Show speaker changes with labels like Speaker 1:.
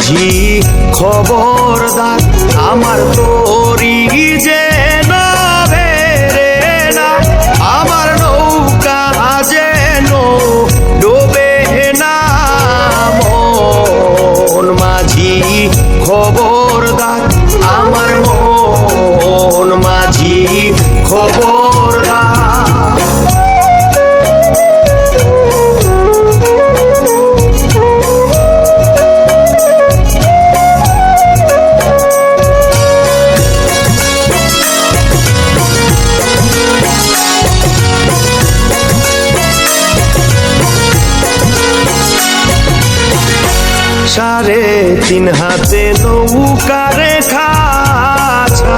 Speaker 1: মাঝি খবরদার আমার তরি যে রে না, আমার নৌকা যেন ডোবে না। মন মাঝি খবরদার আমার মন মাঝি খবরদার। সাড়ে তিন হাতে নৌকারে খাছা